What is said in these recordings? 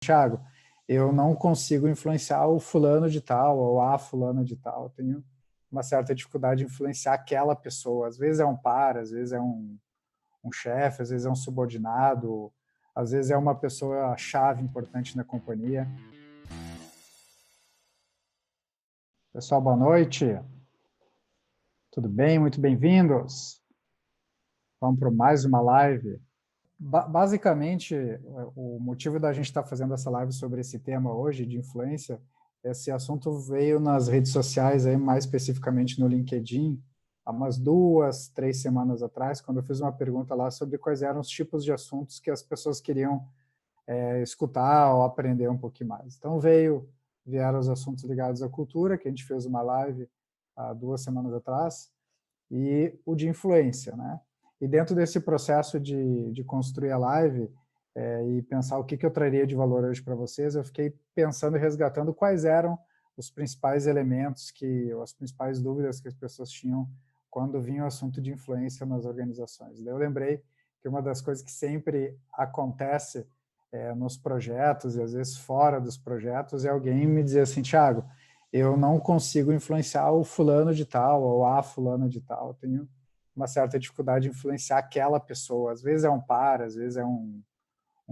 Thiago, eu não consigo influenciar o fulano de tal ou a fulana de tal. Eu tenho uma certa dificuldade de influenciar aquela pessoa. Às vezes é um par, às vezes é um chefe, às vezes é um subordinado, às vezes é uma pessoa chave importante na companhia. Pessoal, boa noite. Tudo bem? Muito bem-vindos. Vamos para mais uma live. Basicamente, o motivo da gente estar fazendo essa live sobre esse tema hoje, de influência, esse assunto veio nas redes sociais, aí, mais especificamente no LinkedIn, há umas 2, 3 semanas atrás, quando eu fiz uma pergunta lá sobre quais eram os tipos de assuntos que as pessoas queriam escutar ou aprender um pouquinho mais. Então, vieram os assuntos ligados à cultura, que a gente fez uma live há 2 semanas atrás, e o de influência, né? E dentro desse processo de construir a live e pensar o que eu traria de valor hoje para vocês, eu fiquei pensando e resgatando quais eram os principais elementos, as principais dúvidas que as pessoas tinham quando vinha o assunto de influência nas organizações. Daí eu lembrei que uma das coisas que sempre acontece nos projetos e às vezes fora dos projetos é alguém me dizer assim, Thiago, eu não consigo influenciar o fulano de tal ou a fulana de tal. Eu tenho uma certa dificuldade de influenciar aquela pessoa. Às vezes é um par, às vezes é um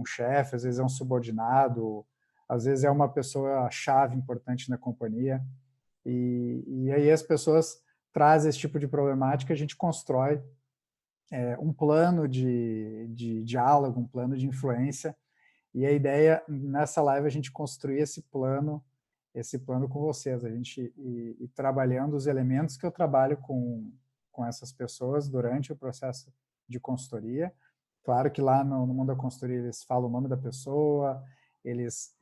chefe, às vezes é um subordinado, às vezes é uma pessoa chave importante na companhia. E aí as pessoas trazem esse tipo de problemática, a gente constrói um plano de diálogo, um plano de influência. E a ideia nessa live a gente construir esse plano com vocês, a gente ir trabalhando os elementos que eu trabalho com essas pessoas durante o processo de consultoria. Claro que lá no mundo da consultoria eles falam o nome da pessoa, eles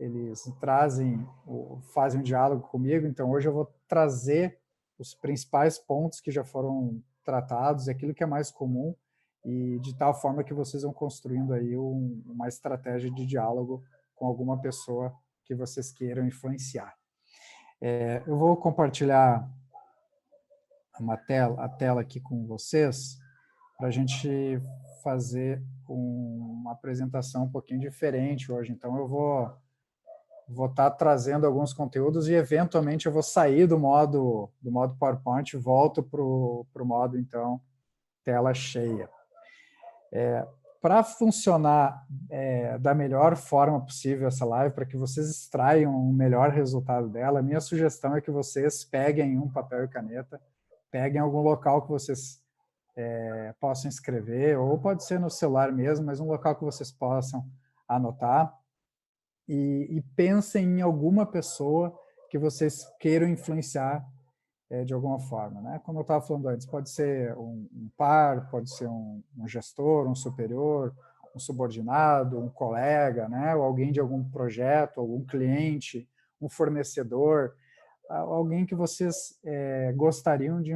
fazem um diálogo comigo, então hoje eu vou trazer os principais pontos que já foram tratados, aquilo que é mais comum, e de tal forma que vocês vão construindo aí uma estratégia de diálogo com alguma pessoa que vocês queiram influenciar. Eu vou compartilhar a tela aqui com vocês para a gente fazer uma apresentação um pouquinho diferente hoje. Então, eu vou estar trazendo alguns conteúdos e, eventualmente, eu vou sair do modo PowerPoint e volto para o modo, então, tela cheia. Para funcionar da melhor forma possível essa live, para que vocês extraiam o melhor resultado dela, a minha sugestão é que vocês peguem um papel e caneta, peguem algum local que vocês possam escrever, ou pode ser no celular mesmo, mas um local que vocês possam anotar, e pensem em alguma pessoa que vocês queiram influenciar de alguma forma, né? Como eu estava falando antes, pode ser um par, pode ser um gestor, um superior, um subordinado, um colega, né? Ou alguém de algum projeto, algum cliente, um fornecedor, alguém que vocês gostariam de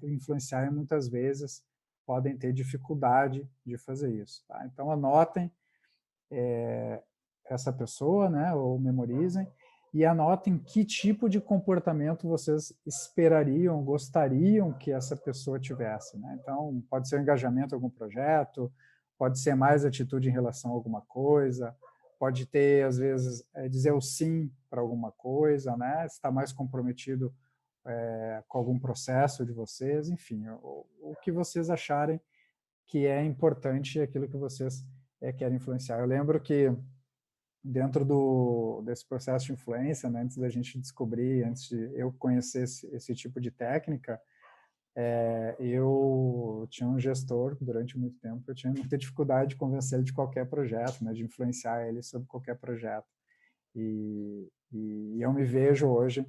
influenciar e muitas vezes podem ter dificuldade de fazer isso. Tá? Então, anotem essa pessoa, né? Ou memorizem, e anotem que tipo de comportamento vocês esperariam, gostariam que essa pessoa tivesse. Né? Então, pode ser um engajamento em algum projeto, pode ser mais atitude em relação a alguma coisa, pode ter, às vezes, dizer o sim para alguma coisa, né? Estar mais comprometido com algum processo de vocês, enfim, o que vocês acharem que é importante e aquilo que vocês querem influenciar. Eu lembro que dentro desse processo de influência, né, antes da gente descobrir, antes de eu conhecer esse tipo de técnica, eu tinha um gestor durante muito tempo, eu tinha muita dificuldade de convencer ele de qualquer projeto, né, de influenciar ele sobre qualquer projeto. E eu me vejo hoje,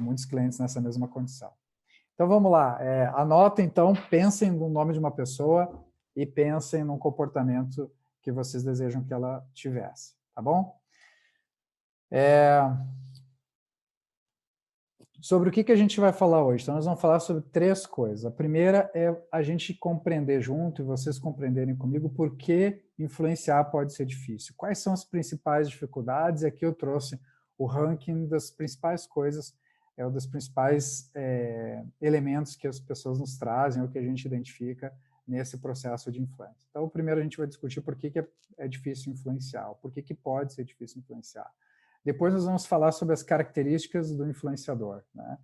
muitos clientes nessa mesma condição. Então vamos lá, anotem então, pensem no nome de uma pessoa e pensem num comportamento que vocês desejam que ela tivesse, tá bom? Sobre o que a gente vai falar hoje? Então, nós vamos falar sobre 3 coisas. A primeira é a gente compreender junto, e vocês compreenderem comigo, por que influenciar pode ser difícil. Quais são as principais dificuldades? E aqui eu trouxe o ranking das principais coisas, dos principais elementos que as pessoas nos trazem, ou que a gente identifica nesse processo de influência. Então, primeiro a gente vai discutir por que é difícil influenciar, por que pode ser difícil influenciar. Depois nós vamos falar sobre as características do influenciador, né?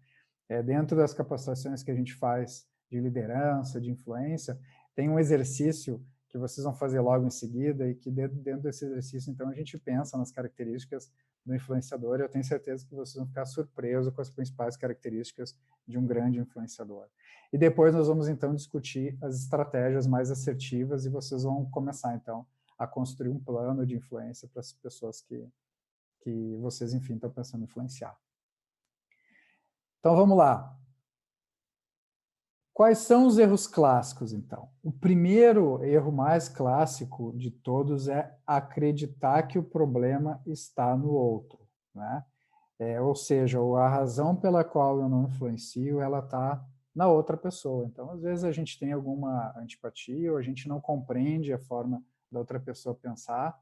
Dentro das capacitações que a gente faz de liderança, de influência, tem um exercício que vocês vão fazer logo em seguida e que dentro desse exercício, então, a gente pensa nas características do influenciador e eu tenho certeza que vocês vão ficar surpresos com as principais características de um grande influenciador. E depois nós vamos, então, discutir as estratégias mais assertivas e vocês vão começar, então, a construir um plano de influência para as pessoas que vocês, enfim, estão pensando em influenciar. Então, vamos lá. Quais são os erros clássicos, então? O primeiro erro mais clássico de todos é acreditar que o problema está no outro, né? Ou seja, a razão pela qual eu não influencio, ela está na outra pessoa. Então, às vezes a gente tem alguma antipatia ou a gente não compreende a forma da outra pessoa pensar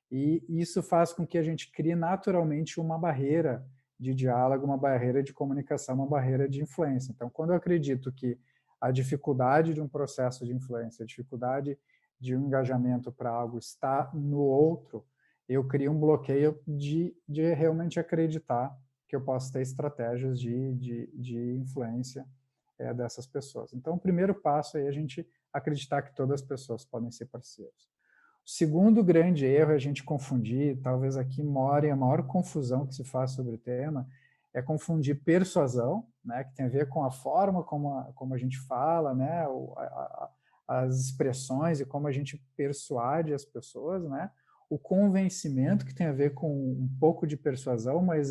e isso faz com que a gente crie naturalmente uma barreira de diálogo, uma barreira de comunicação, uma barreira de influência. Então, quando eu acredito que a dificuldade de um processo de influência, a dificuldade de um engajamento para algo está no outro, eu crio um bloqueio de realmente acreditar que eu posso ter estratégias de influência dessas pessoas. Então, o primeiro passo é a gente acreditar que todas as pessoas podem ser parceiros. O segundo grande erro é a gente confundir, talvez aqui more a maior confusão que se faz sobre o tema, é confundir persuasão, né, que tem a ver com a forma como a gente fala, né, as expressões e como a gente persuade as pessoas, né, o convencimento, que tem a ver com um pouco de persuasão, mas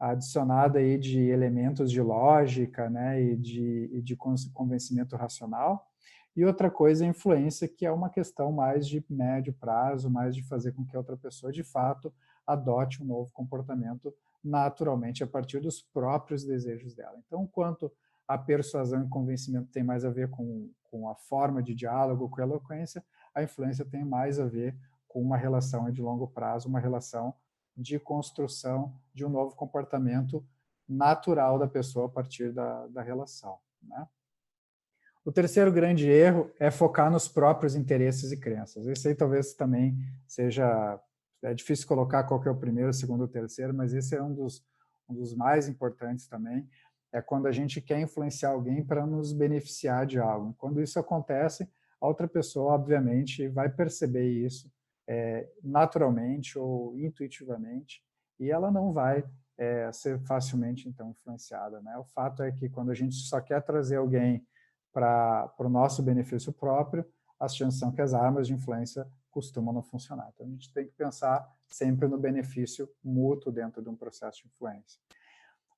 adicionada aí de elementos de lógica, né, e de convencimento racional. E outra coisa é a influência, que é uma questão mais de médio prazo, mais de fazer com que a outra pessoa, de fato, adote um novo comportamento naturalmente a partir dos próprios desejos dela. Então, enquanto a persuasão e convencimento tem mais a ver com a forma de diálogo, com a eloquência, a influência tem mais a ver com uma relação de longo prazo, uma relação de construção de um novo comportamento natural da pessoa a partir da relação, né? O terceiro grande erro é focar nos próprios interesses e crenças. Esse aí talvez também seja... É difícil colocar qual que é o primeiro, o segundo ou o terceiro, mas esse é um dos mais importantes também. É quando a gente quer influenciar alguém para nos beneficiar de algo. Quando isso acontece, a outra pessoa, obviamente, vai perceber isso naturalmente ou intuitivamente, e ela não vai ser facilmente, então, influenciada, né? O fato é que quando a gente só quer trazer alguém para o nosso benefício próprio, as chances são que as armas de influência costumam não funcionar. Então, a gente tem que pensar sempre no benefício mútuo dentro de um processo de influência.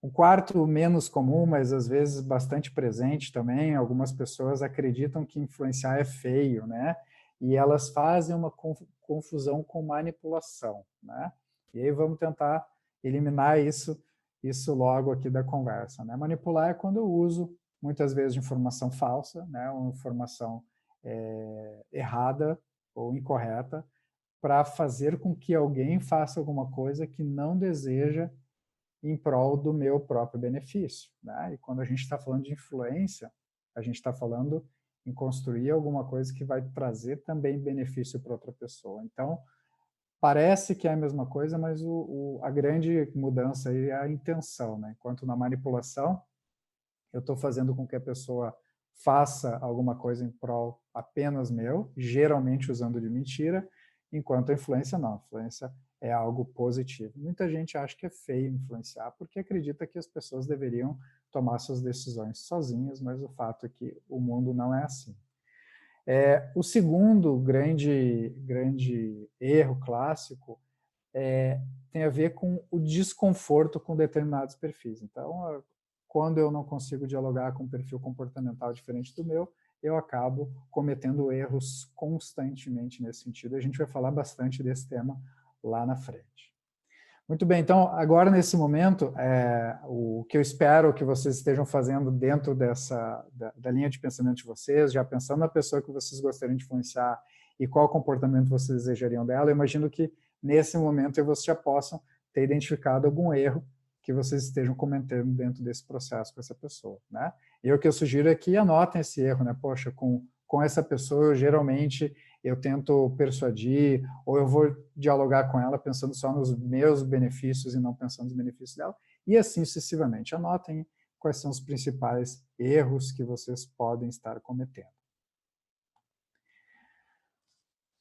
O quarto, menos comum, mas às vezes bastante presente também, algumas pessoas acreditam que influenciar é feio, né? E elas fazem uma confusão com manipulação, né? E aí vamos tentar eliminar isso logo aqui da conversa, né? Manipular é quando eu uso muitas vezes de informação falsa, né, uma informação errada ou incorreta, para fazer com que alguém faça alguma coisa que não deseja em prol do meu próprio benefício, né? E quando a gente está falando de influência, a gente está falando em construir alguma coisa que vai trazer também benefício para outra pessoa. Então, parece que é a mesma coisa, mas a grande mudança aí é a intenção, né? Enquanto na manipulação, eu estou fazendo com que a pessoa faça alguma coisa em prol apenas meu, geralmente usando de mentira, enquanto a influência não. A influência é algo positivo. Muita gente acha que é feio influenciar porque acredita que as pessoas deveriam tomar suas decisões sozinhas, mas o fato é que o mundo não é assim. O segundo grande erro clássico tem a ver com o desconforto com determinados perfis. Então, quando eu não consigo dialogar com um perfil comportamental diferente do meu, eu acabo cometendo erros constantemente nesse sentido. A gente vai falar bastante desse tema lá na frente. Muito bem, então, agora nesse momento, o que eu espero que vocês estejam fazendo dentro da linha de pensamento de vocês, já pensando na pessoa que vocês gostariam de influenciar e qual comportamento vocês desejariam dela, eu imagino que nesse momento vocês já possam ter identificado algum erro que vocês estejam cometendo dentro desse processo com essa pessoa, né? E o que eu sugiro é que anotem esse erro, né? Poxa, com essa pessoa, eu tento persuadir, ou eu vou dialogar com ela pensando só nos meus benefícios e não pensando nos benefícios dela, e assim sucessivamente. Anotem quais são os principais erros que vocês podem estar cometendo.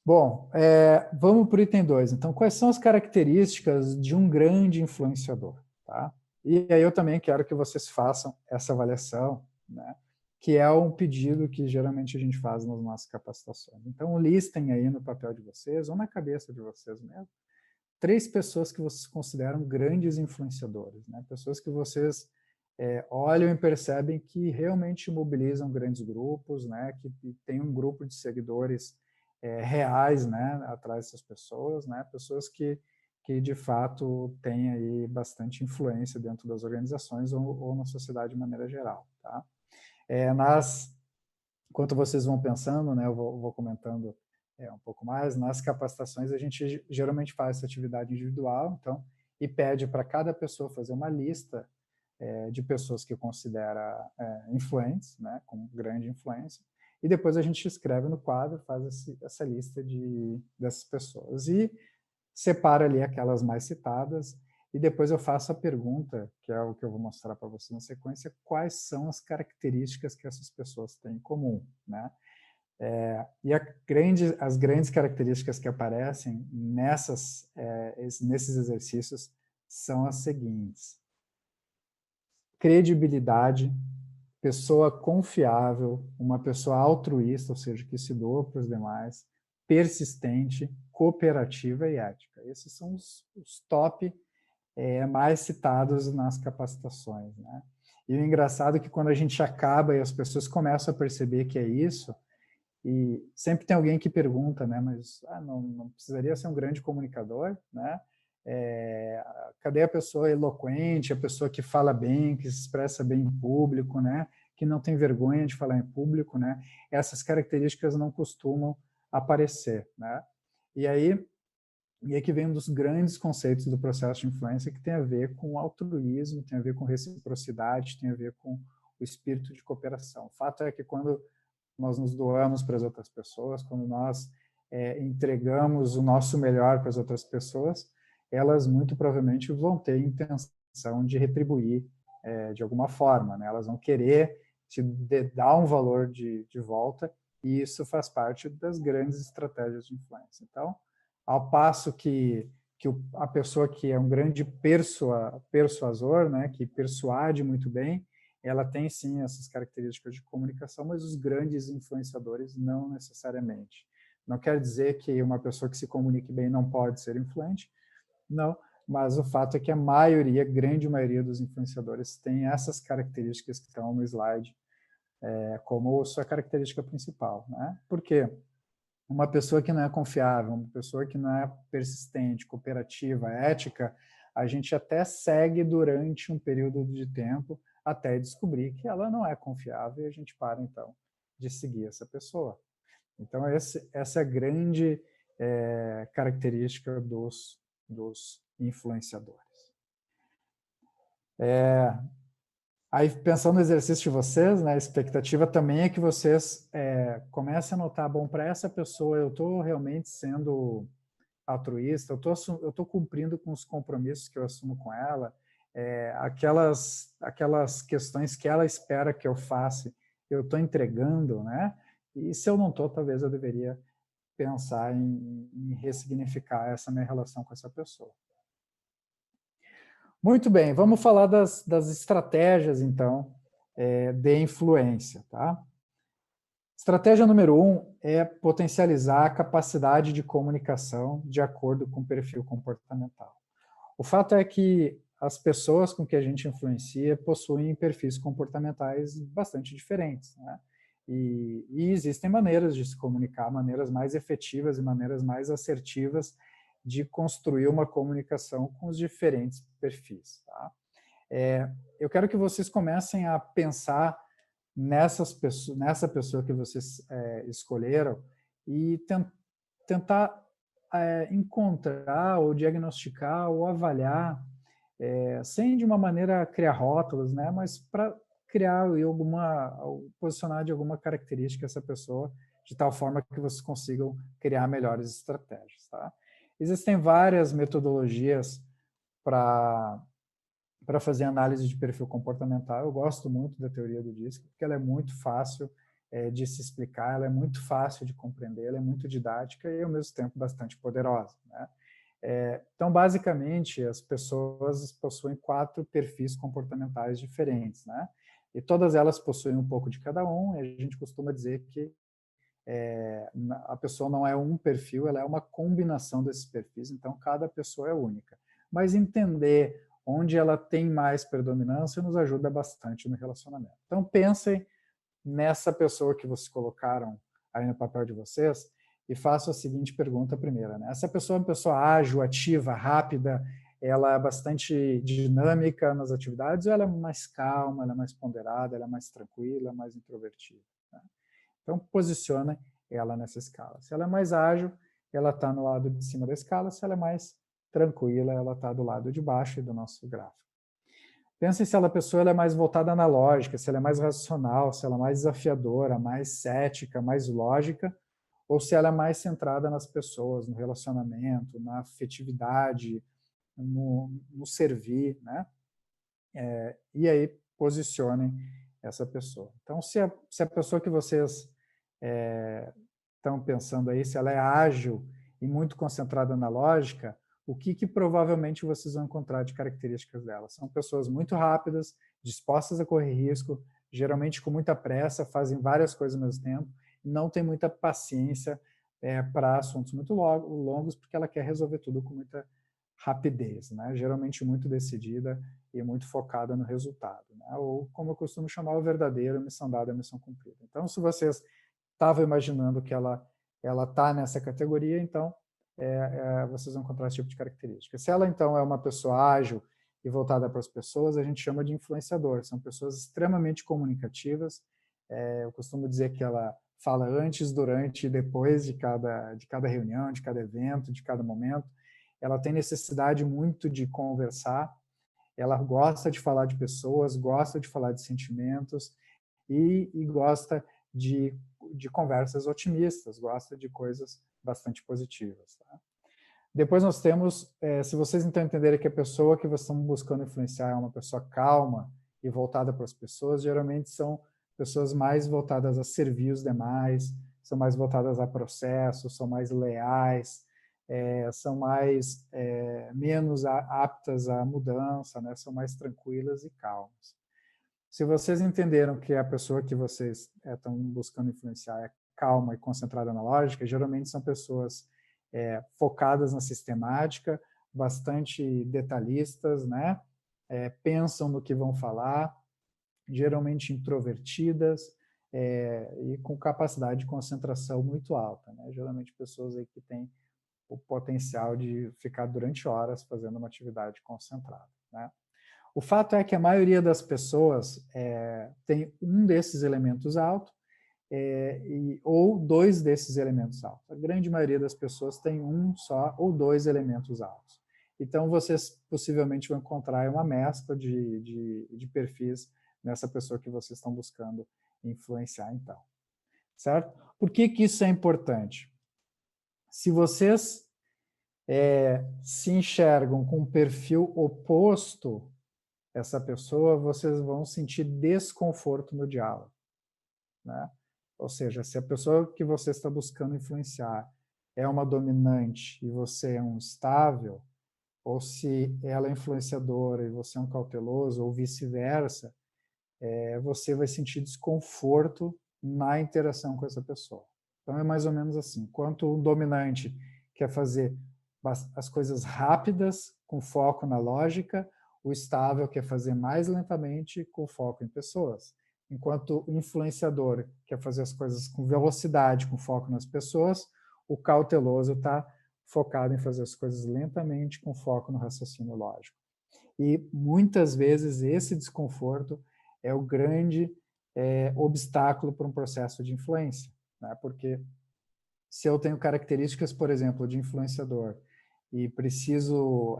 Bom, vamos para o item 2. Então, quais são as características de um grande influenciador? Tá? E aí eu também quero que vocês façam essa avaliação, né? Que é um pedido que geralmente a gente faz nas nossas capacitações. Então, listem aí no papel de vocês, ou na cabeça de vocês mesmo, 3 pessoas que vocês consideram grandes influenciadores, né? Pessoas que vocês olham e percebem que realmente mobilizam grandes grupos, né? Que tem um grupo de seguidores reais, né, atrás dessas pessoas, né, pessoas que de fato têm aí bastante influência dentro das organizações ou na sociedade de maneira geral, tá? Enquanto vocês vão pensando, né, eu vou comentando um pouco mais, nas capacitações a gente geralmente faz essa atividade individual, então, e pede para cada pessoa fazer uma lista de pessoas que considera influentes, né, com grande influência, e depois a gente escreve no quadro, faz essa lista dessas pessoas e separa ali aquelas mais citadas, e depois eu faço a pergunta, que é o que eu vou mostrar para você na sequência, quais são as características que essas pessoas têm em comum, né? E as grandes características que aparecem nesses exercícios são as seguintes: credibilidade, pessoa confiável, uma pessoa altruísta, ou seja, que se doa para os demais, persistente, cooperativa e ética. Esses são os top mais citados nas capacitações, né? E o engraçado é que quando a gente acaba e as pessoas começam a perceber que é isso, e sempre tem alguém que pergunta, né? Mas não precisaria ser um grande comunicador, né? Cadê a pessoa eloquente, a pessoa que fala bem, que se expressa bem em público, né? Que não tem vergonha de falar em público, né? Essas características não costumam aparecer, né? E aí que vem um dos grandes conceitos do processo de influência, que tem a ver com altruísmo, tem a ver com reciprocidade, tem a ver com o espírito de cooperação. O fato é que quando nós nos doamos para as outras pessoas, quando nós entregamos o nosso melhor para as outras pessoas, elas muito provavelmente vão ter intenção de retribuir de alguma forma, né? Elas vão querer te dar um valor de volta, e isso faz parte das grandes estratégias de influência. Então, ao passo que a pessoa que é um grande persuasor, né, que persuade muito bem, ela tem sim essas características de comunicação, mas os grandes influenciadores não necessariamente. Não quer dizer que uma pessoa que se comunique bem não pode ser influente, não, mas o fato é que a grande maioria dos influenciadores tem essas características que estão no slide como sua característica principal, né? Por quê? Uma pessoa que não é confiável, uma pessoa que não é persistente, cooperativa, ética, a gente até segue durante um período de tempo até descobrir que ela não é confiável e a gente para, então, de seguir essa pessoa. Então, essa é a grande característica dos influenciadores. Aí, pensando no exercício de vocês, né, a expectativa também é que vocês comecem a notar, bom, para essa pessoa eu estou realmente sendo altruísta, eu estou cumprindo com os compromissos que eu assumo com ela, aquelas questões que ela espera que eu faça, eu estou entregando, né? E se eu não estou, talvez eu deveria pensar em ressignificar essa minha relação com essa pessoa. Muito bem, vamos falar das estratégias, então, de influência, tá? Estratégia número 1 é potencializar a capacidade de comunicação de acordo com o perfil comportamental. O fato é que as pessoas com que a gente influencia possuem perfis comportamentais bastante diferentes, né? E existem maneiras de se comunicar, maneiras mais efetivas e maneiras mais assertivas de construir uma comunicação com os diferentes perfis, tá? Eu quero que vocês comecem a pensar nessa pessoa que vocês escolheram e tentar encontrar ou diagnosticar ou avaliar sem de uma maneira criar rótulos, né? Mas para criar posicionar de alguma característica essa pessoa, de tal forma que vocês consigam criar melhores estratégias, tá? Existem várias metodologias para fazer análise de perfil comportamental. Eu gosto muito da teoria do DISC, porque ela é muito fácil de se explicar, ela é muito fácil de compreender, ela é muito didática e, ao mesmo tempo, bastante poderosa, né? Então, basicamente, as pessoas possuem 4 perfis comportamentais diferentes, né? E todas elas possuem um pouco de cada um, e a gente costuma dizer que a pessoa não é um perfil, ela é uma combinação desses perfis, então cada pessoa é única. Mas entender onde ela tem mais predominância nos ajuda bastante no relacionamento. Então, pensem nessa pessoa que vocês colocaram aí no papel de vocês e façam a seguinte pergunta primeira, né? Essa pessoa é uma pessoa ágil, ativa, rápida, ela é bastante dinâmica nas atividades, ou ela é mais calma, ela é mais ponderada, ela é mais tranquila, mais introvertida, né? Então, posiciona ela nessa escala. Se ela é mais ágil, ela está no lado de cima da escala. Se ela é mais tranquila, ela está do lado de baixo do nosso gráfico. Pense se a pessoa ela é mais voltada na lógica, se ela é mais racional, se ela é mais desafiadora, mais cética, mais lógica, ou se ela é mais centrada nas pessoas, no relacionamento, na afetividade, no servir, né? E aí posicionem essa pessoa. Então, se a pessoa que vocês estão pensando aí, se ela é ágil e muito concentrada na lógica, o que provavelmente vocês vão encontrar de características dela? São pessoas muito rápidas, dispostas a correr risco, geralmente com muita pressa, fazem várias coisas ao mesmo tempo, não tem muita paciência para assuntos muito longos, porque ela quer resolver tudo com muita rapidez, né? Geralmente muito decidida e muito focada no resultado, né? Ou, como eu costumo chamar, o verdadeiro, missão dada, missão cumprida. Então, se vocês estavam imaginando que ela está nessa categoria, então vocês vão encontrar esse tipo de característica. Se ela, então, é uma pessoa ágil e voltada para as pessoas, a gente chama de influenciador. São pessoas extremamente comunicativas. Eu costumo dizer que ela fala antes, durante e depois de cada reunião, de cada evento, de cada momento. Ela tem necessidade muito de conversar, ela gosta de falar de pessoas, gosta de falar de sentimentos e gosta de conversas otimistas, gosta de coisas bastante positivas. Tá? Depois nós temos, se vocês então entenderem que a pessoa que vocês estão buscando influenciar é uma pessoa calma e voltada para as pessoas, geralmente são pessoas mais voltadas a servir os demais, são mais voltadas a processos, são mais leais, são menos aptas à mudança, né? São mais tranquilas e calmas. Se vocês entenderam que a pessoa que vocês estão buscando influenciar é calma e concentrada na lógica, geralmente são pessoas focadas na sistemática, bastante detalhistas, né? Pensam no que vão falar, geralmente introvertidas e com capacidade de concentração muito alta, né? Geralmente pessoas aí que têm o potencial de ficar durante horas fazendo uma atividade concentrada, né? O fato é que a maioria das pessoas tem um desses elementos alto ou 2 desses elementos altos. A grande maioria das pessoas tem um só ou 2 elementos altos. Então, vocês possivelmente vão encontrar uma mescla de perfis nessa pessoa que vocês estão buscando influenciar, então. Certo? Por que isso é importante? Se vocês se enxergam com um perfil oposto essa pessoa, vocês vão sentir desconforto no diálogo, né? Ou seja, se a pessoa que você está buscando influenciar é uma dominante e você é um estável, ou se ela é influenciadora e você é um cauteloso, ou vice-versa, você vai sentir desconforto na interação com essa pessoa. Então é mais ou menos assim. Enquanto um dominante quer fazer as coisas rápidas, com foco na lógica, o estável quer fazer mais lentamente, com foco em pessoas. Enquanto o influenciador quer fazer as coisas com velocidade, com foco nas pessoas, o cauteloso está focado em fazer as coisas lentamente, com foco no raciocínio lógico. E muitas vezes esse desconforto é o grande obstáculo para um processo de influência, né? Porque se eu tenho características, por exemplo, de influenciador e preciso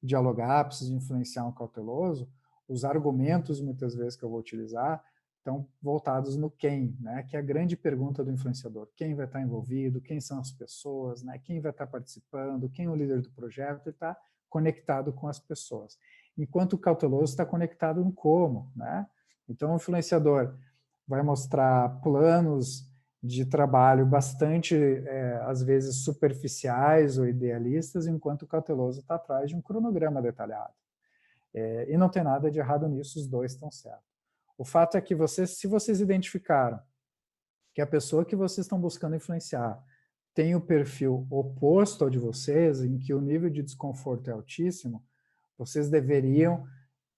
dialogar, preciso influenciar um cauteloso, os argumentos, muitas vezes, que eu vou utilizar estão voltados no quem, né? Que é a grande pergunta do influenciador. Quem vai estar envolvido, quem são as pessoas, né? Quem vai estar participando, quem é o líder do projeto, e está conectado com as pessoas. Enquanto o cauteloso está conectado no como, né? Então, o influenciador vai mostrar planos de trabalho bastante, às vezes, superficiais ou idealistas, enquanto o cauteloso está atrás de um cronograma detalhado. E não tem nada de errado nisso, os dois estão certos. O fato é que vocês, se vocês identificaram que a pessoa que vocês estão buscando influenciar tem o perfil oposto ao de vocês, em que o nível de desconforto é altíssimo, vocês deveriam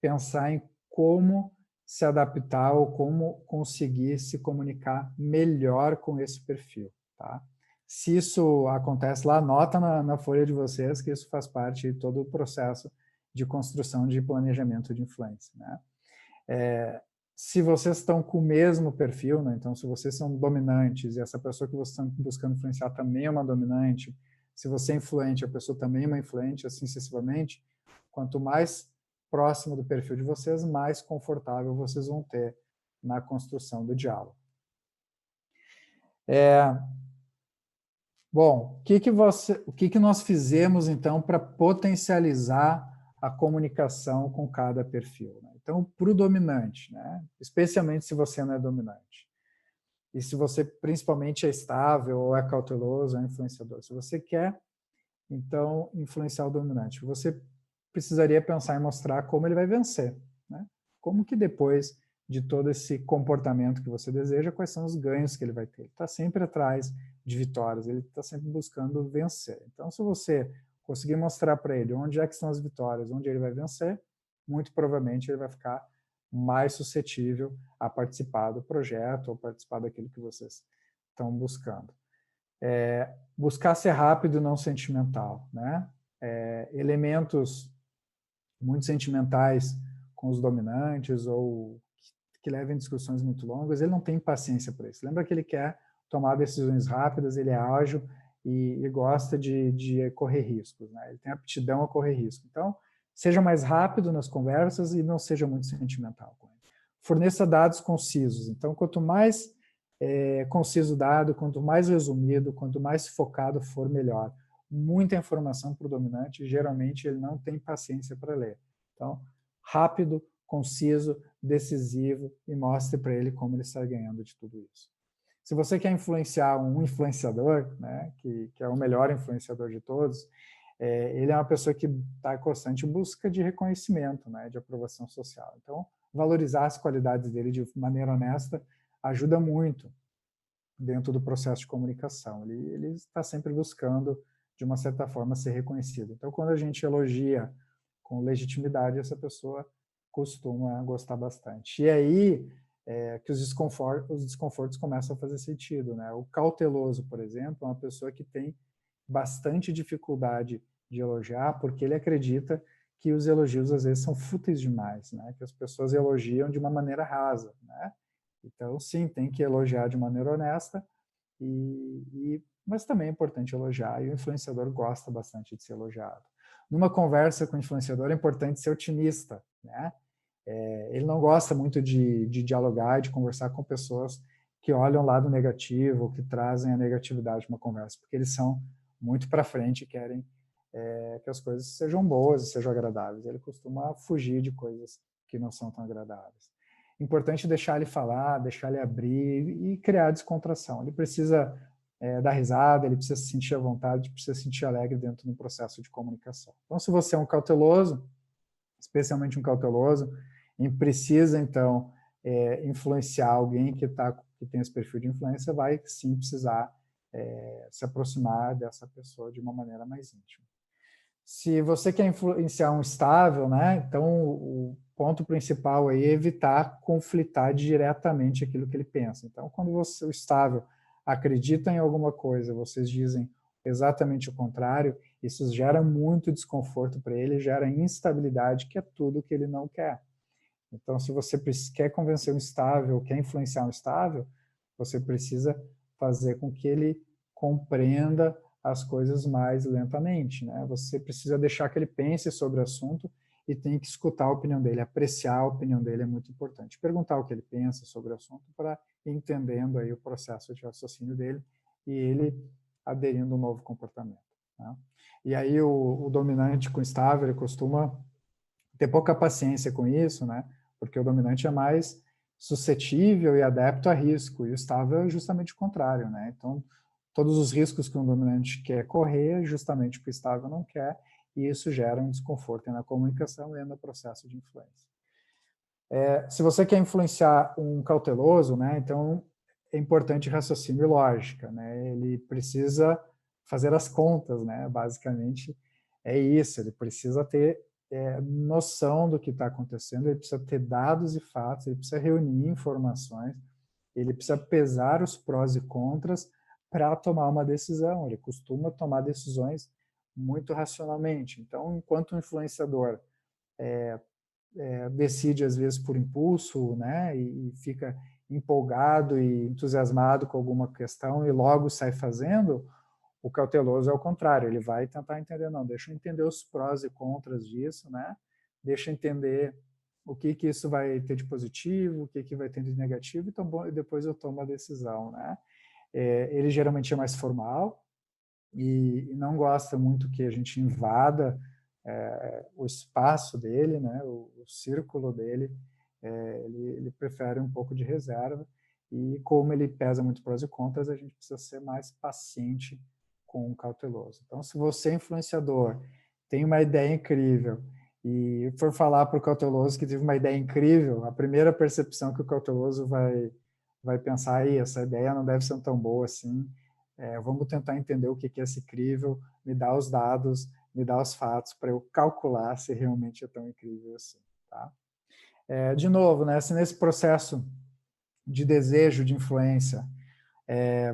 pensar em como se adaptar ou como conseguir se comunicar melhor com esse perfil, tá? Se isso acontece lá, anota na folha de vocês que isso faz parte de todo o processo de construção de planejamento de influência, né? Se vocês estão com o mesmo perfil, né? Então, se vocês são dominantes e essa pessoa que vocês estão buscando influenciar também é uma dominante, se você é influente, a pessoa também é uma influente, assim sucessivamente, quanto mais próximo do perfil de vocês, mais confortável vocês vão ter na construção do diálogo. Bom, o que nós fizemos, então, para potencializar a comunicação com cada perfil, né? Então, para o dominante, né? Especialmente se você não é dominante. E se você, principalmente, é estável, ou é cauteloso, ou é influenciador. Se você quer, então, influenciar o dominante, você precisaria pensar em mostrar como ele vai vencer, né? Como que depois de todo esse comportamento que você deseja, quais são os ganhos que ele vai ter. Ele está sempre atrás de vitórias, ele está sempre buscando vencer. Então, se você conseguir mostrar para ele onde é que estão as vitórias, onde ele vai vencer, muito provavelmente ele vai ficar mais suscetível a participar do projeto ou participar daquilo que vocês estão buscando. Buscar ser rápido e não sentimental, né? Elementos muito sentimentais com os dominantes ou que levem discussões muito longas, ele não tem paciência para isso. Lembra que ele quer tomar decisões rápidas, ele é ágil e gosta de correr riscos, né? Ele tem aptidão a correr risco. Então, seja mais rápido nas conversas e não seja muito sentimental com ele. Forneça dados concisos. Então, quanto mais conciso o dado, quanto mais resumido, quanto mais focado for, melhor. Muita informação para o dominante, geralmente ele não tem paciência para ler. Então, rápido, conciso, decisivo e mostre para ele como ele está ganhando de tudo isso. Se você quer influenciar um influenciador, né, que é o melhor influenciador de todos, ele é uma pessoa que está em constante busca de reconhecimento, né, de aprovação social. Então, valorizar as qualidades dele de maneira honesta ajuda muito dentro do processo de comunicação. Ele está sempre buscando, de uma certa forma, ser reconhecido. Então, quando a gente elogia com legitimidade, essa pessoa costuma gostar bastante. E aí que os desconfortos começam a fazer sentido, né? O cauteloso, por exemplo, é uma pessoa que tem bastante dificuldade de elogiar, porque ele acredita que os elogios às vezes são fúteis demais, né? Que as pessoas elogiam de uma maneira rasa, né? Então, sim, tem que elogiar de maneira honesta, mas também é importante elogiar, e o influenciador gosta bastante de ser elogiado. Numa conversa com o influenciador é importante ser otimista, né? Ele não gosta muito de dialogar, de conversar com pessoas que olham o lado negativo, que trazem a negatividade de uma conversa, porque eles são muito para frente e querem que as coisas sejam boas e sejam agradáveis. Ele costuma fugir de coisas que não são tão agradáveis. Importante deixar ele falar, deixar ele abrir e criar descontração. Ele precisa dar risada, ele precisa se sentir à vontade, precisa se sentir alegre dentro do processo de comunicação. Então, se você é um cauteloso, especialmente um cauteloso, e precisa, então, influenciar alguém que tem esse perfil de influência, vai sim precisar se aproximar dessa pessoa de uma maneira mais íntima. Se você quer influenciar um estável, né, então o ponto principal aí é evitar conflitar diretamente aquilo que ele pensa. Então, quando o estável acredita em alguma coisa, vocês dizem exatamente o contrário, isso gera muito desconforto para ele, gera instabilidade, que é tudo que ele não quer. Então, se você quer convencer um estável, quer influenciar um estável, você precisa fazer com que ele compreenda as coisas mais lentamente, né? Você precisa deixar que ele pense sobre o assunto e tem que escutar a opinião dele, apreciar a opinião dele é muito importante. Perguntar o que ele pensa sobre o assunto para ir entendendo aí o processo de raciocínio dele e ele aderindo a um novo comportamento. Né? E aí o dominante com o estável, ele costuma ter pouca paciência com isso, né? Porque o dominante é mais suscetível e adepto a risco, e o estável é justamente o contrário, né? Então, todos os riscos que um dominante quer correr, justamente o que o estável não quer, e isso gera um desconforto na comunicação e no processo de influência. Se você quer influenciar um cauteloso, né, então é importante raciocínio e lógica, né? Ele precisa fazer as contas, né? Basicamente é isso, ele precisa ter noção do que está acontecendo, ele precisa ter dados e fatos, ele precisa reunir informações, ele precisa pesar os prós e contras para tomar uma decisão. Ele costuma tomar decisões muito racionalmente. Então, enquanto o influenciador decide às vezes por impulso, né, e fica empolgado e entusiasmado com alguma questão e logo sai fazendo, o cauteloso é o contrário, ele vai tentar entender, não, deixa eu entender os prós e contras disso, né? Deixa eu entender o que isso vai ter de positivo, o que vai ter de negativo, então depois eu tomo a decisão, né? Ele geralmente é mais formal e não gosta muito que a gente invada o espaço dele, né? O círculo dele, ele prefere um pouco de reserva e como ele pesa muito prós e contras, a gente precisa ser mais paciente com o cauteloso. Então, se você é influenciador, tem uma ideia incrível e for falar para o cauteloso que teve uma ideia incrível, a primeira percepção que o cauteloso vai pensar, aí, essa ideia não deve ser tão boa assim, vamos tentar entender o que é esse incrível, me dá os dados, me dá os fatos para eu calcular se realmente é tão incrível assim. Tá? De novo, né, se nesse processo de desejo de influência,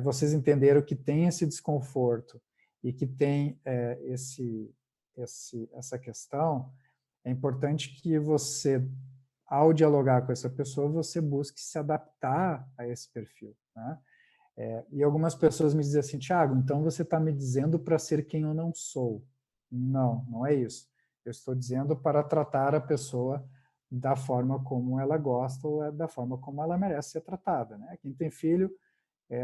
vocês entenderam que tem esse desconforto e que tem essa questão, é importante que você, ao dialogar com essa pessoa, você busque se adaptar a esse perfil. Né? E algumas pessoas me dizem assim, Thiago, então você está me dizendo para ser quem eu não sou. Não, não é isso. Eu estou dizendo para tratar a pessoa da forma como ela gosta ou da forma como ela merece ser tratada. Né? Quem tem filho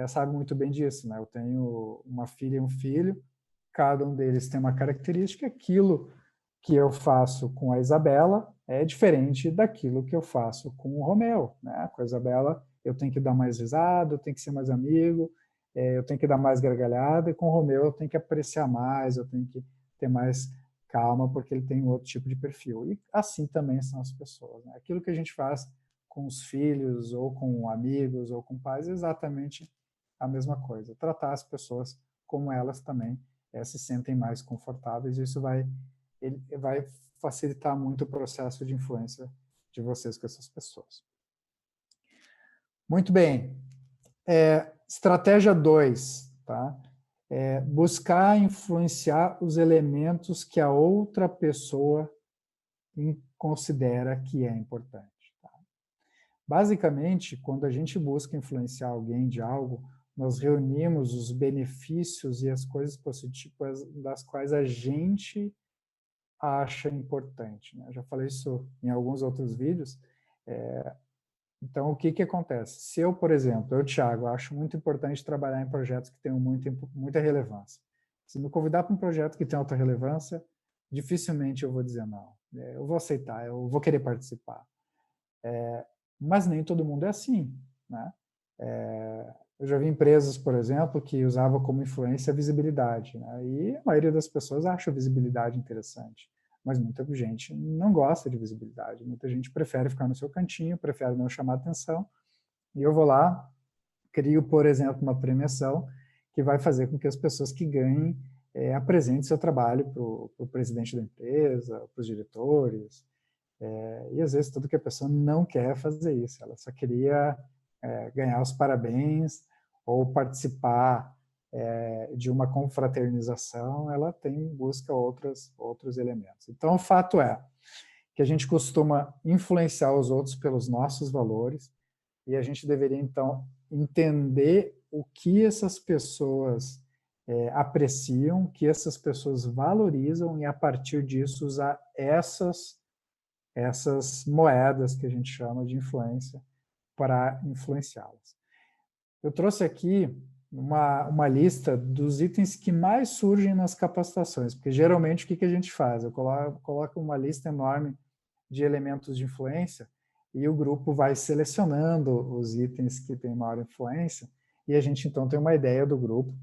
sabe muito bem disso, né? Eu tenho uma filha e um filho, cada um deles tem uma característica, aquilo que eu faço com a Isabela é diferente daquilo que eu faço com o Romeu, né? Com a Isabela eu tenho que dar mais risada, eu tenho que ser mais amigo, eu tenho que dar mais gargalhada, e com o Romeu eu tenho que apreciar mais, eu tenho que ter mais calma, porque ele tem outro tipo de perfil. E assim também são as pessoas, né? Aquilo que a gente faz com os filhos, ou com amigos, ou com pais, é exatamente a mesma coisa. Tratar as pessoas como elas também se sentem mais confortáveis, e isso vai facilitar muito o processo de influência de vocês com essas pessoas. Muito bem. Estratégia 2, tá? Buscar influenciar os elementos que a outra pessoa considera que é importante. Basicamente, quando a gente busca influenciar alguém de algo, nós reunimos os benefícios e as coisas positivas das quais a gente acha importante. Né? Eu já falei isso em alguns outros vídeos. Então, o que acontece? Se eu, por exemplo, Thiago, acho muito importante trabalhar em projetos que tenham muita relevância. Se me convidar para um projeto que tem alta relevância, dificilmente eu vou dizer não. Eu vou aceitar, eu vou querer participar. Mas nem todo mundo é assim, né? Eu já vi empresas, por exemplo, que usavam como influência a visibilidade, né? E a maioria das pessoas acha a visibilidade interessante, mas muita gente não gosta de visibilidade, muita gente prefere ficar no seu cantinho, prefere não chamar atenção, e eu vou lá, crio, por exemplo, uma premiação que vai fazer com que as pessoas que ganhem apresentem seu trabalho para o presidente da empresa, para os diretores, e às vezes tudo que a pessoa não quer fazer isso, ela só queria ganhar os parabéns ou participar de uma confraternização, ela busca outros elementos. Então, o fato é que a gente costuma influenciar os outros pelos nossos valores e a gente deveria, então, entender o que essas pessoas apreciam, que essas pessoas valorizam, e a partir disso usar essas moedas que a gente chama de influência para influenciá-las. Eu trouxe aqui uma lista dos itens que mais surgem nas capacitações, porque geralmente o que a gente faz? Eu coloco uma lista enorme de elementos de influência e o grupo vai selecionando os itens que têm maior influência e a gente então tem uma ideia do grupo.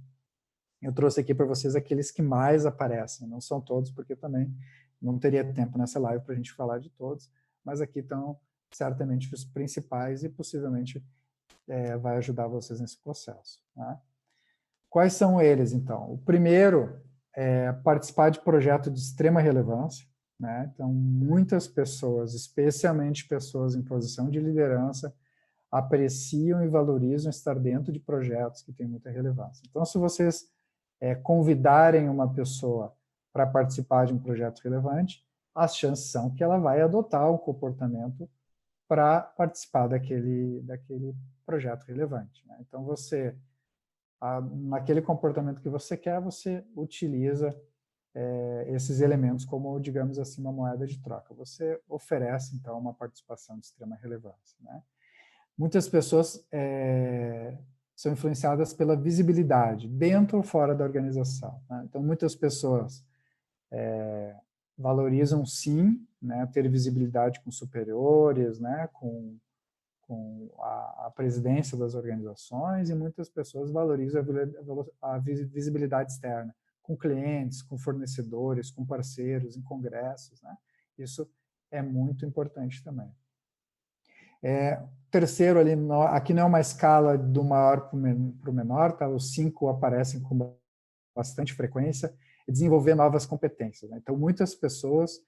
Eu trouxe aqui para vocês aqueles que mais aparecem, não são todos, porque também não teria tempo nessa live para a gente falar de todos, mas aqui estão certamente os principais e possivelmente vai ajudar vocês nesse processo. Né? Quais são eles, então? O primeiro é participar de projeto de extrema relevância. Né? Então, muitas pessoas, especialmente pessoas em posição de liderança, apreciam e valorizam estar dentro de projetos que têm muita relevância. Então, se vocês convidarem uma pessoa para participar de um projeto relevante, as chances são que ela vai adotar um comportamento para participar daquele projeto relevante. Né? Então, você, naquele comportamento que você quer, você utiliza esses elementos como, digamos assim, uma moeda de troca. Você oferece, então, uma participação de extrema relevância. Né? Muitas pessoas são influenciadas pela visibilidade, dentro ou fora da organização. Né? Então, muitas pessoas valorizam, sim, né, ter visibilidade com superiores, né, com a presidência das organizações, e muitas pessoas valorizam a visibilidade externa, com clientes, com fornecedores, com parceiros, em congressos. Né? Isso é muito importante também. Terceiro, ali, aqui não é uma escala do maior para o menor, tá? Os 5 aparecem com bastante frequência, desenvolver novas competências. Né? Então, muitas pessoas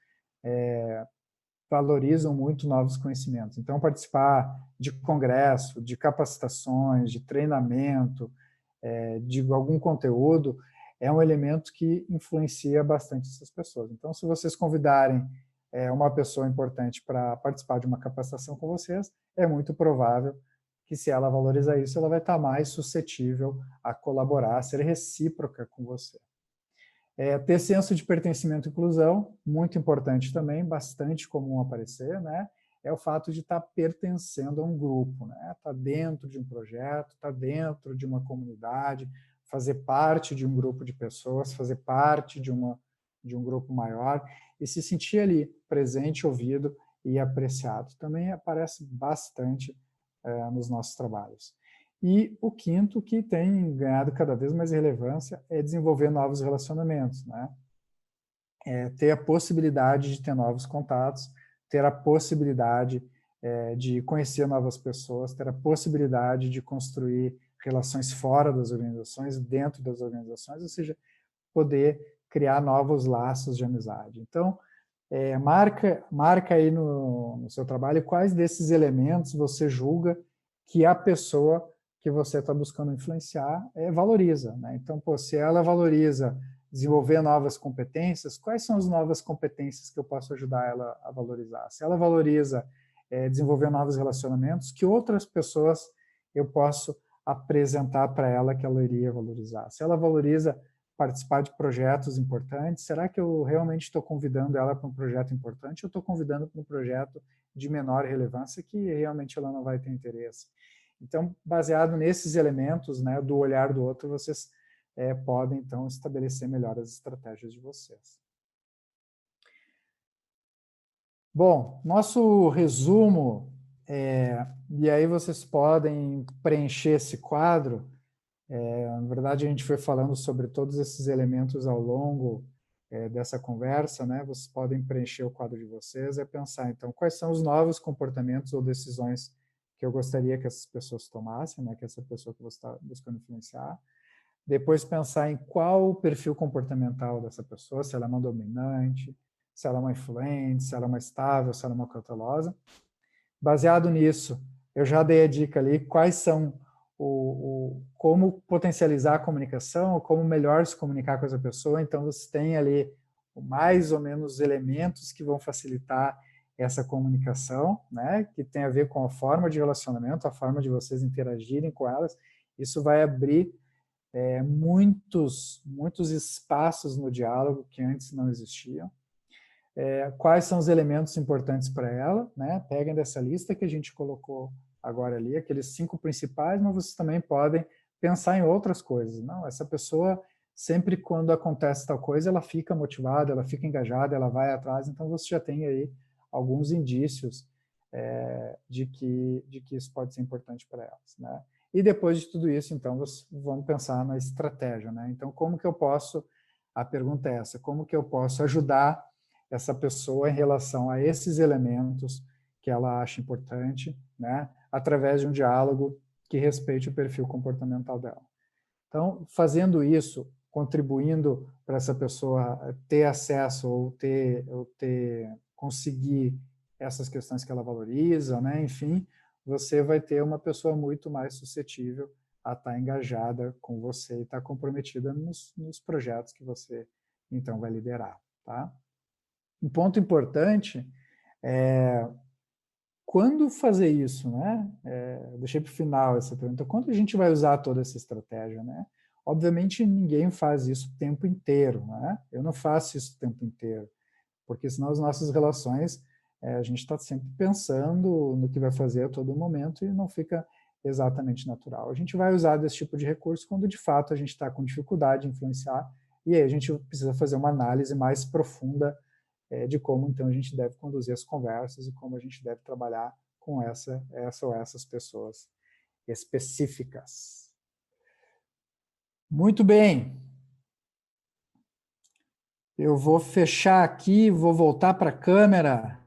valorizam muito novos conhecimentos. Então, participar de congresso, de capacitações, de treinamento, de algum conteúdo, é um elemento que influencia bastante essas pessoas. Então, se vocês convidarem uma pessoa importante para participar de uma capacitação com vocês, é muito provável que, se ela valorizar isso, ela vai estar mais suscetível a colaborar, a ser recíproca com você. Ter senso de pertencimento e inclusão, muito importante também, bastante comum aparecer, né? É o fato de estar pertencendo a um grupo, né? Estar dentro de um projeto, estar dentro de uma comunidade, fazer parte de um grupo de pessoas, fazer parte de um grupo maior e se sentir ali presente, ouvido e apreciado. Também aparece bastante nos nossos trabalhos. E o quinto, que tem ganhado cada vez mais relevância, é desenvolver novos relacionamentos, né? Ter a possibilidade de ter novos contatos, ter a possibilidade de conhecer novas pessoas, ter a possibilidade de construir relações fora das organizações, dentro das organizações, ou seja, poder criar novos laços de amizade. Então, marca aí no seu trabalho quais desses elementos você julga que a pessoa que você está buscando influenciar valoriza. Né? Então, se ela valoriza desenvolver novas competências, quais são as novas competências que eu posso ajudar ela a valorizar? Se ela valoriza desenvolver novos relacionamentos, que outras pessoas eu posso apresentar para ela que ela iria valorizar? Se ela valoriza participar de projetos importantes, será que eu realmente estou convidando ela para um projeto importante ou estou convidando para um projeto de menor relevância que realmente ela não vai ter interesse? Então, baseado nesses elementos, né, do olhar do outro, vocês podem, então, estabelecer melhor as estratégias de vocês. Bom, nosso resumo, e aí vocês podem preencher esse quadro. Na verdade, a gente foi falando sobre todos esses elementos ao longo dessa conversa, né? Vocês podem preencher o quadro de vocês e pensar, então, quais são os novos comportamentos ou decisões que eu gostaria que essas pessoas tomassem, né? Que essa pessoa que você está buscando influenciar. Depois pensar em qual o perfil comportamental dessa pessoa, se ela é uma dominante, se ela é uma influente, se ela é uma estável, se ela é uma cautelosa. Baseado nisso, eu já dei a dica ali, quais são como potencializar a comunicação, como melhor se comunicar com essa pessoa. Então, você tem ali mais ou menos elementos que vão facilitar essa comunicação, né, que tem a ver com a forma de relacionamento, a forma de vocês interagirem com elas. Isso vai abrir muitos espaços no diálogo que antes não existiam. Quais são os elementos importantes para ela, né? Peguem dessa lista que a gente colocou agora ali, aqueles 5 principais, mas vocês também podem pensar em outras coisas. Não, essa pessoa, sempre quando acontece tal coisa, ela fica motivada, ela fica engajada, ela vai atrás, então você já tem aí alguns indícios de que isso pode ser importante para elas, né? E depois de tudo isso, então, vamos pensar na estratégia, né? Então, como que eu posso, a pergunta é essa, como que eu posso ajudar essa pessoa em relação a esses elementos que ela acha importante, né? Através de um diálogo que respeite o perfil comportamental dela. Então, fazendo isso, contribuindo para essa pessoa ter acesso ou conseguir essas questões que ela valoriza, né? Enfim, você vai ter uma pessoa muito mais suscetível a estar engajada com você e estar comprometida nos projetos que você, então, vai liderar, tá? Um ponto importante é quando fazer isso, né? Deixei para o final essa pergunta. Quando a gente vai usar toda essa estratégia, né? Obviamente, ninguém faz isso o tempo inteiro, né? Eu não faço isso o tempo inteiro, porque senão as nossas relações, a gente está sempre pensando no que vai fazer a todo momento e não fica exatamente natural. A gente vai usar desse tipo de recurso quando, de fato, a gente está com dificuldade de influenciar e aí a gente precisa fazer uma análise mais profunda de como, então, a gente deve conduzir as conversas e como a gente deve trabalhar com essa ou essas pessoas específicas. Muito bem. Eu vou fechar aqui, vou voltar para a câmera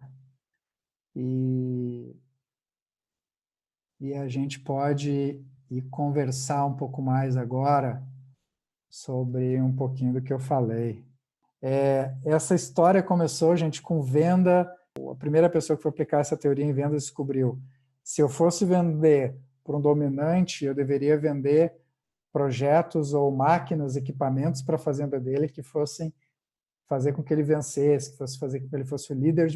e a gente pode ir conversar um pouco mais agora sobre um pouquinho do que eu falei. Essa história começou, gente, com venda. A primeira pessoa que foi aplicar essa teoria em vendas descobriu: se eu fosse vender para um dominante, eu deveria vender projetos ou máquinas, equipamentos para a fazenda dele que fossem fazer com que ele vencesse, que fosse fazer com que ele fosse o líder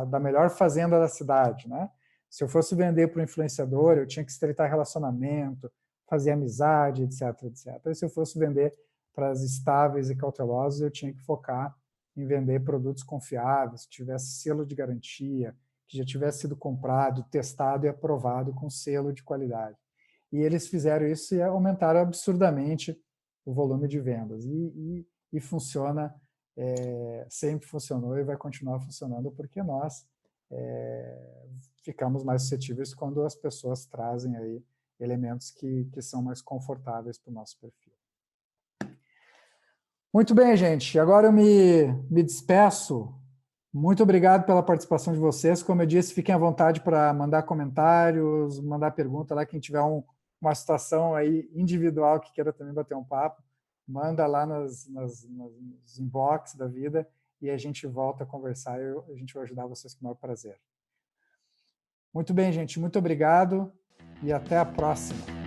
da melhor fazenda da cidade, né? Se eu fosse vender para um influenciador, eu tinha que estreitar relacionamento, fazer amizade, etc, etc. E se eu fosse vender para as estáveis e cautelosas, eu tinha que focar em vender produtos confiáveis, que tivesse selo de garantia, que já tivesse sido comprado, testado e aprovado com selo de qualidade. E eles fizeram isso e aumentaram absurdamente o volume de vendas. E funciona, sempre funcionou e vai continuar funcionando porque nós ficamos mais suscetíveis quando as pessoas trazem aí elementos que são mais confortáveis para o nosso perfil. Muito bem, gente. Agora eu me despeço. Muito obrigado pela participação de vocês. Como eu disse, fiquem à vontade para mandar comentários, mandar pergunta lá. Quem tiver uma situação aí individual que queira também bater um papo, manda lá nos inbox da vida e a gente volta a conversar e a gente vai ajudar vocês com o maior prazer. Muito bem, gente. Muito obrigado e até a próxima.